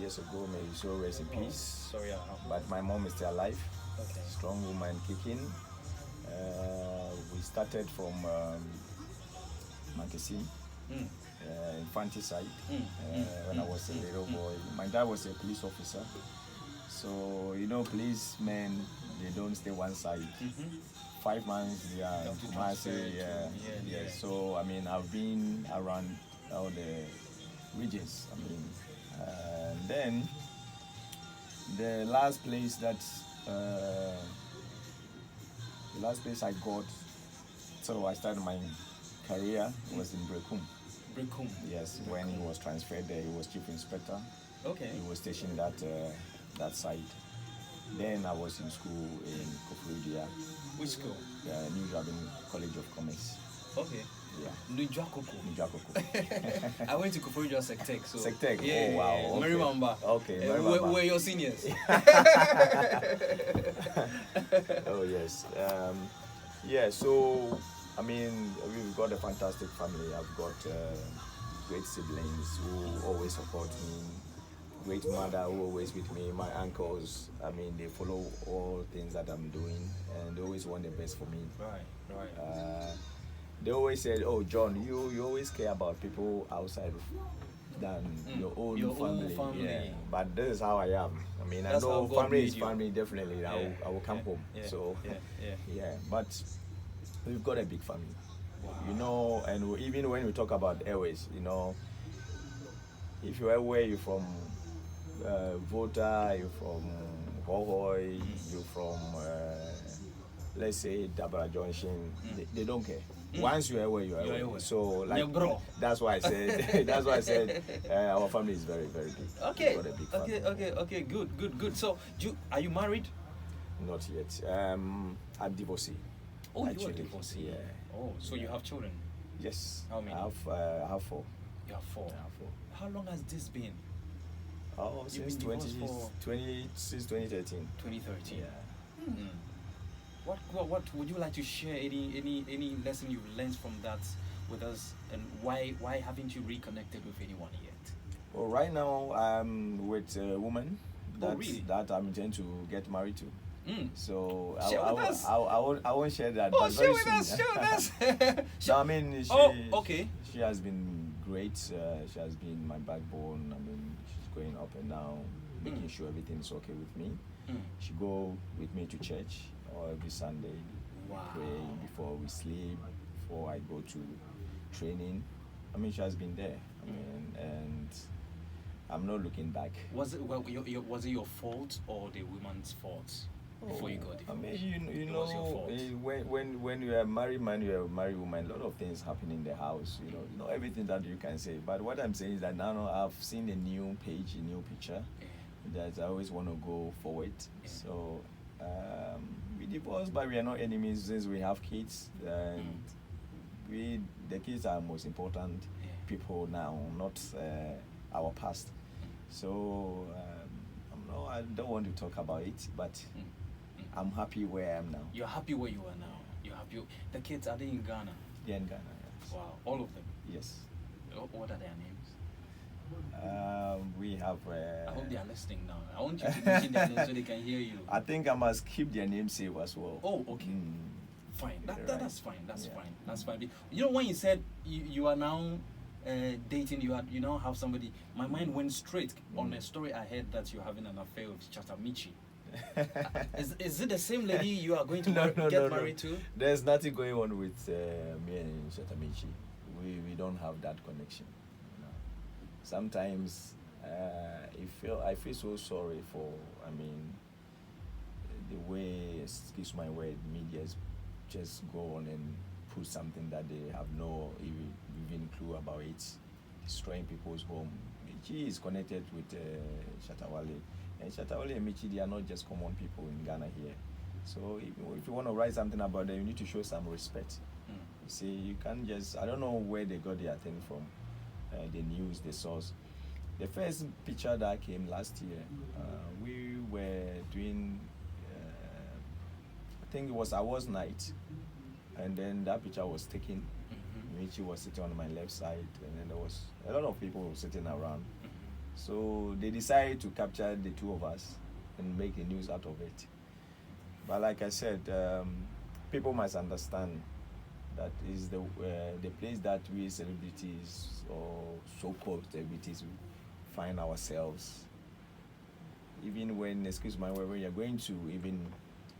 years ago. May his soul rest in peace. Sorry, But my mom is still alive. Okay. Strong woman kicking. We started from Mankesim, infanticide, when I was a little boy. My dad was a police officer. So, you know, policemen, they don't stay one side. 5 months, they are Kumasi, yeah. So, I mean, I've been around all the regions. I mean, then the last place I got, so I started my career was in Brekum. Brekum. Yes, when he was transferred there, he was chief inspector. Okay. He was stationed at that site. Then I was in school in Kofuria. Which school? New Dragon College of Commerce. Okay. Yeah. Nujwakoko. I went to Koforidua Sectec. So Sectec. Yeah, oh wow. Okay. Marimamba. Okay. We're your seniors. Oh yes. Yeah. So I mean, we've got a fantastic family. I've got great siblings who always support me. Great mother who always with me. My uncles. I mean, they follow all things that I'm doing, and they always want the best for me. Right. They always said, "Oh, John, you always care about people outside than your own family." Yeah. But this is how I am. I mean, That's I know family is you. family. Definitely, I will come home. So, yeah. But we've got a big family. Wow. You know, and even when we talk about airways, you know, if you're aware, you're from Volta, you're from Hohoi, you're from let's say Dabra Junction, they don't care. Once you're aware, you're aware. So like that's why I said our family is very, very big. Okay. Okay. Good. So are you married? Not yet. I'm divorcee. Oh, actually. you are divorcee. Yeah. Oh, so you have children? Yes. How many? I have 4. You have 4. I have 4. How long has this been? Oh, since 2013. 2013. Yeah. What would you like to share? Any lesson you've learned from that with us, and why haven't you reconnected with anyone yet? Well, right now I'm with a woman that I'm intending to get married to. So I won't share that. Oh, but share very with soon. us. No, I mean, she has been great. She has been my backbone. I mean, she's going up and down, making sure everything's okay with me. She go with me to church every Sunday. Wow. Pray before we sleep, before I go to training. I mean, she has been there. I mean, and I'm not looking back. Was it your fault or the woman's fault before you got divorced? I mean, you know, when you are a married man, you are a married woman, a lot of things happen in the house. You know everything that you can say. But what I'm saying is that now I've seen a new page, a new picture that I always want to go forward. So we divorced, but we are not enemies since we have kids, and the kids are most important people now, not our past. So I don't want to talk about it, but I'm happy where I am now. You're happy where you are now. You're happy. The kids, are they in Ghana? They're in Ghana. Yes. Wow, all of them. Yes. What are their names? We have. I hope they are listening now. I want you to mention their names so they can hear you. I think I must keep their names safe as well. Oh, okay. Fine. That's fine. That's fine. You know, when you said you are now dating, you now have somebody. My mind went straight on a story I heard that you're having an affair with Shatta Michy. Is it the same lady you are going to get married to? There's nothing going on with me and Shatta Michy. We don't have that connection. Sometimes I feel so sorry for, I mean, the way, excuse my word, medias just go on and put something that they have no even clue about it, destroying people's home. Michy is connected with Shatta Wale, and Shatta Wale and Michy, they are not just common people in Ghana here. So if you want to write something about them, you need to show some respect. You see, you can't just, I don't know where they got their thing from. The news, the source. The first picture that came last year, we were doing, I think it was awards night, and then that picture was taken. Michy was sitting on my left side, and then there was a lot of people sitting around. So they decided to capture the two of us and make the news out of it. But like I said, people must understand that is the place that we celebrities or so-called celebrities find ourselves. Even when, excuse my word, when you're going to even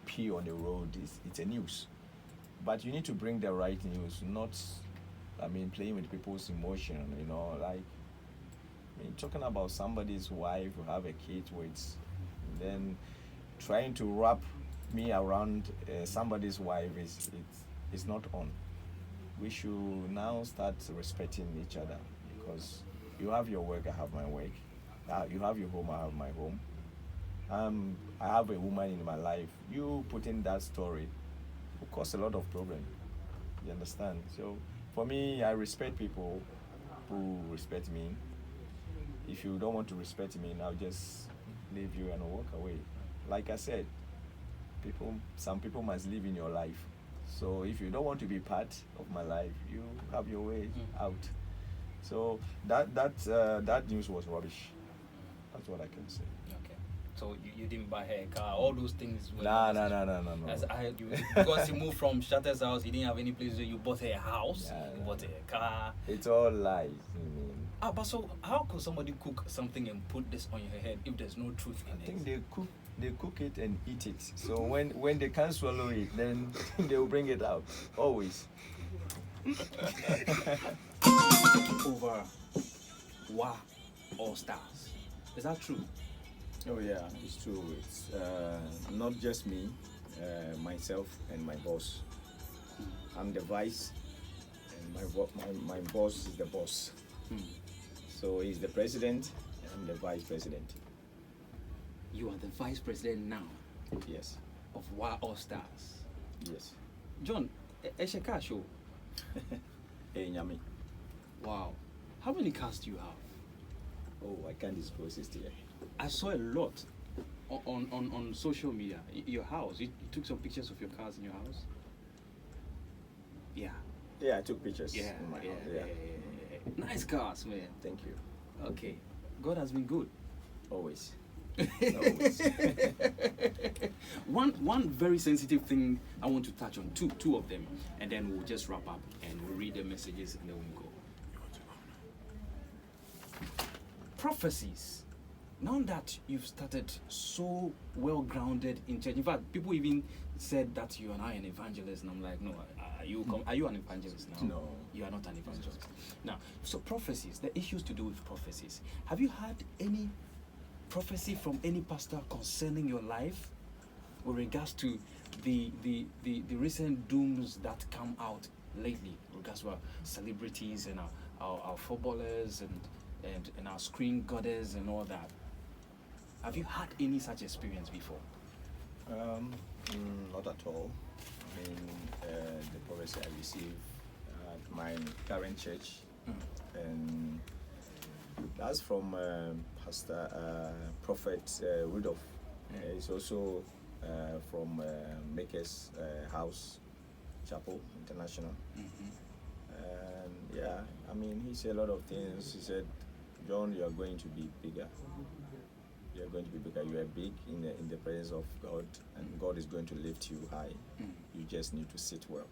pee on the road, it's a news. But you need to bring the right news, not, I mean, playing with people's emotion, you know, like, I mean, talking about somebody's wife who have a kid with, then trying to wrap me around somebody's wife is not on. We should now start respecting each other, because you have your work, I have my work. You have your home, I have my home. I have a woman in my life. You put in that story will cause a lot of problem. You understand? So for me, I respect people who respect me. If you don't want to respect me, I'll just leave you and walk away. Like I said, some people must live in your life. So if you don't want to be part of my life, you have your way out. So that news was rubbish. That's what I can say. Okay. So you didn't buy her a car, all those things were No. because you moved from Shatta's house, he didn't have any place where you bought her a house, you bought her a car. It's all lies. But so how could somebody cook something and put this on your head if there's no truth in I it? think they cook it and eat it. So when they can't swallow it, then they will bring it out. Always. Over Wa All Stars. Is that true? Oh yeah, it's true. It's not just me, myself and my boss. I'm the vice, and my boss is the boss. So he's the president, and I'm the vice president. You are the vice president now Yes, of Wa All Stars. yes. John, a car show. Hey, Nyami. Wow. How many cars do you have? Oh, I can't disclose it here. I saw a lot on social media. Your house. You took some pictures of your cars in your house. Yeah. Yeah, I took pictures Yeah. in my Yeah, house. yeah, Yeah. yeah. Nice cars, man. Thank you. Okay. God has been good. Always. Always. One very sensitive thing I want to touch on, two of them, and then we'll just wrap up and we'll read the messages and then we'll go. Prophecies. Now that you've started so well grounded in church, in fact, people even said that you are now an evangelist, and I'm like, no, are you an evangelist now? No. You are not an evangelist. Now, so prophecies, the issues to do with prophecies. Have you had any prophecy from any pastor concerning your life with regards to the recent dooms that come out lately, with regards to our celebrities and our footballers and our screen goddess and all that? Have you had any such experience before? Not at all. I mean, the prophecy I received at my current church, and that's from Pastor Prophet Rudolph. It's also from Maker's House Chapel International. And yeah, I mean, he said a lot of things. He said, John, you are going to be bigger. You are going to be bigger. You are big in the presence of God, and God is going to lift you high. You just need to sit well.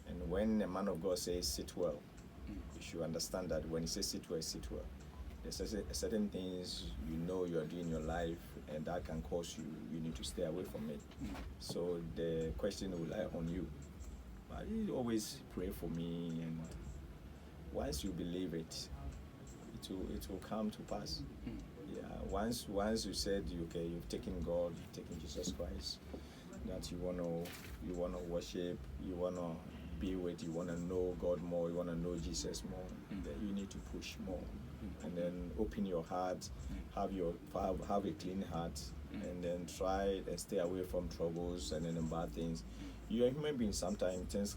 And when a man of God says sit well, you should understand that when he says sit well, sit well. There's certain things you are doing in your life, and that can cause you need to stay away from it. So the question will lie on you. But he always pray for me, and once you believe it, it will come to pass. Yeah, once you said you've taken God, you've taken Jesus Christ, that you wanna worship, you wanna be with, you wanna know God more, you wanna know Jesus more, then you need to push more, and then open your heart, have a clean heart, and then try and stay away from troubles and then bad things. You are a human being. Sometimes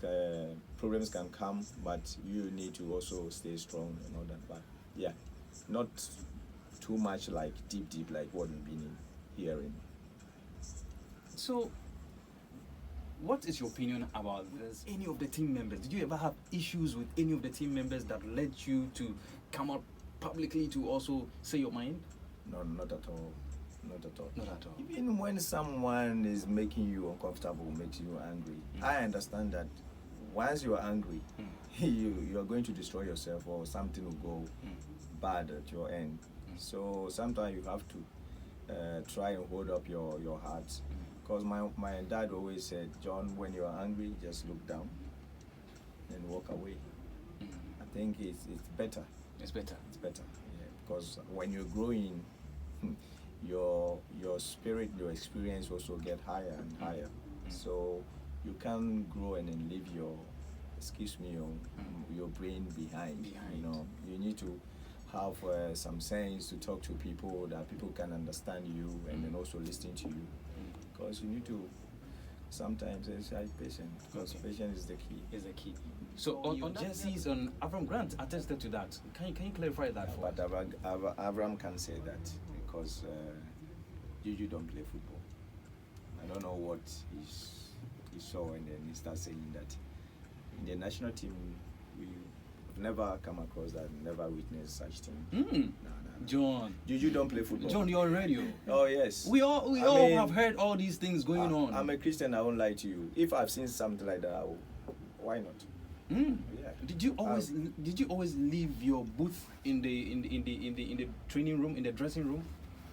problems can come, but you need to also stay strong and all that. But yeah, not too much like deep like what we've been hearing. So, what is your opinion about this? Any of the team members? Did you ever have issues with any of the team members that led you to come out publicly to also say your mind? No, not at all. Not at all. Not at all. Even when someone is making you uncomfortable, makes you angry, I understand that once you are angry, you are going to destroy yourself or something will go bad at your end. So sometimes you have to try and hold up your heart. Because my dad always said, John, when you are angry, just look down and walk away. I think it's better. It's better. It's better, yeah. Because when you're growing, your spirit, your experience also get higher and higher. So you can't grow and then leave your brain behind. You know, you need to have some sense to talk to people that people can understand you and then also listen to you. Because you need to sometimes exercise patience. Because patience is the key. Is the key. So on jerseys, on Avram Grant attested to that. Can you clarify that for us? But Avram can say that because Juju don't play football. I don't know what he saw and then he starts saying that in the national team we've never come across that, never witnessed such thing. No. John. Juju don't play football. John, you're on radio. Oh yes. We all have heard all these things going on. I'm a Christian. I won't lie to you. If I've seen something like that, why not? Yeah. Did you always leave your booth in the training room, in the dressing room?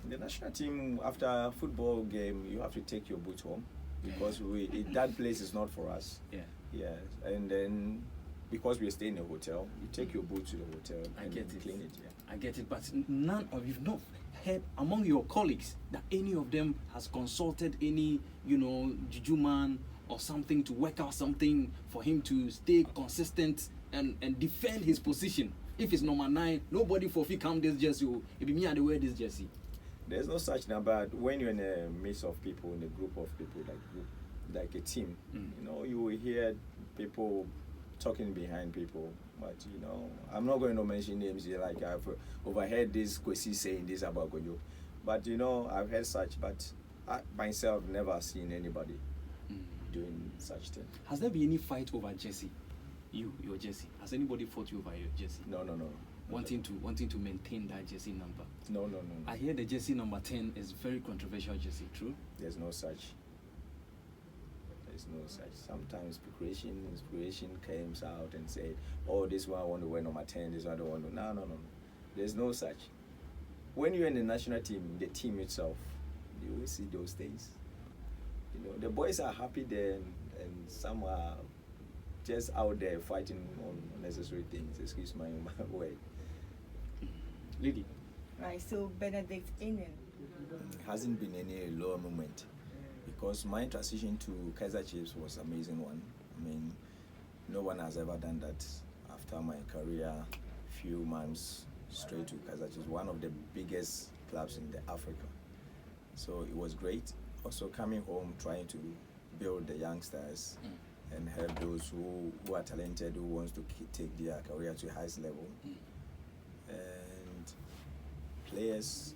The national team, after football game, you have to take your boots home because that place is not for us. Yeah. And then because we stay in a hotel, you take your boots to the hotel and clean it. Yeah. I get it, but none of you've not heard among your colleagues that any of them has consulted any, juju man or something to work out something for him to stay consistent and defend his position. If it's number 9, nobody for if come this jersey, it be me and they wear this jersey. There's no such thing, but when you're in a midst of people, in a group of people, like a team, you will hear people talking behind people. But I'm not going to mention names here. Like I've overheard this Kwesi saying this about Gojo, but I've heard such. But I myself never seen anybody doing such thing. Has there been any fight over jersey? Your jersey. Has anybody fought you over your jersey? No. Wanting to maintain that jersey number. No. I hear the jersey number 10 is very controversial jersey. True? There's no such. Sometimes inspiration comes out and say, "Oh, this one I want to wear number 10. This one I don't want to." No. There's no such. When you're in the national team, the team itself, you will see those things. The boys are happy there, and some are just out there fighting on unnecessary things. Excuse my word. Lady. Right. So Benedict Inen. Hasn't been any lower moment. Because my transition to Kaizer Chiefs was an amazing one. I mean, no one has ever done that after my career, few months straight to Kaizer Chiefs, one of the biggest clubs in Africa. So it was great. Also coming home, trying to build the youngsters and help those who are talented, who wants to take their career to the highest level. And players,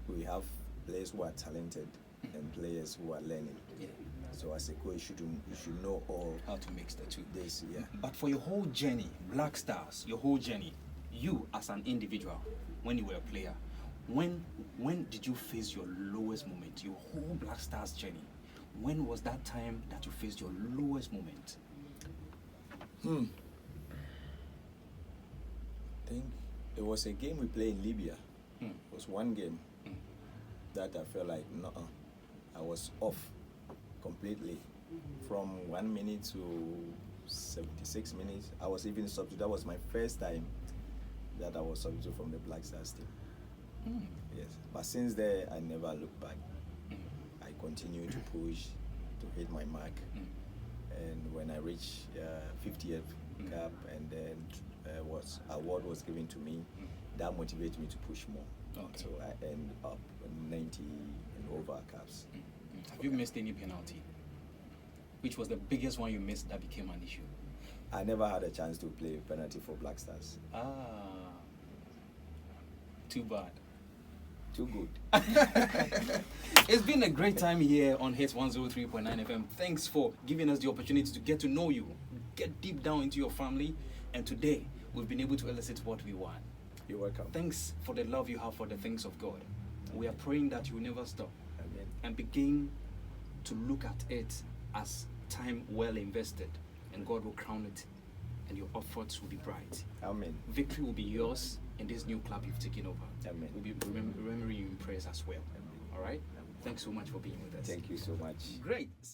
we have players who are talented and players who are learning. Yeah. So as a coach, you should know all how to mix the two. This, yeah. But for your whole journey, Black Stars, your whole journey, you as an individual, when you were a player, when did you face your lowest moment? Your whole Black Stars journey. When was that time that you faced your lowest moment? I think it was a game we played in Libya. It was one game that I felt like I was off completely. From 1 minute to 76 minutes, I was even substitute. That was my first time that I was substitute from the Black Stars team. Yes, but since then I never looked back. I continued to push, to hit my mark, and when I reached 50th cap, and then award was given to me, that motivated me to push more. Okay. So I end up 90 and over caps. Have you missed any penalty? Which was the biggest one you missed that became an issue? I never had a chance to play penalty for Black Stars. Too bad. Too good. It's been a great time here on Hits 103.9 FM. Thanks for giving us the opportunity to get to know you, get deep down into your family, and today we've been able to elicit what we want. You're welcome. Thanks for the love you have for the things of God. We are praying that you will never stop Amen. and begin to look at it as time well invested, and God will crown it, and your efforts will be bright. Amen. Victory will be yours in this new club you've taken over. Amen. We'll be remembering you in prayers as well. Amen. All right? Amen. Thanks so much for being with us. Thank you so much. Great. So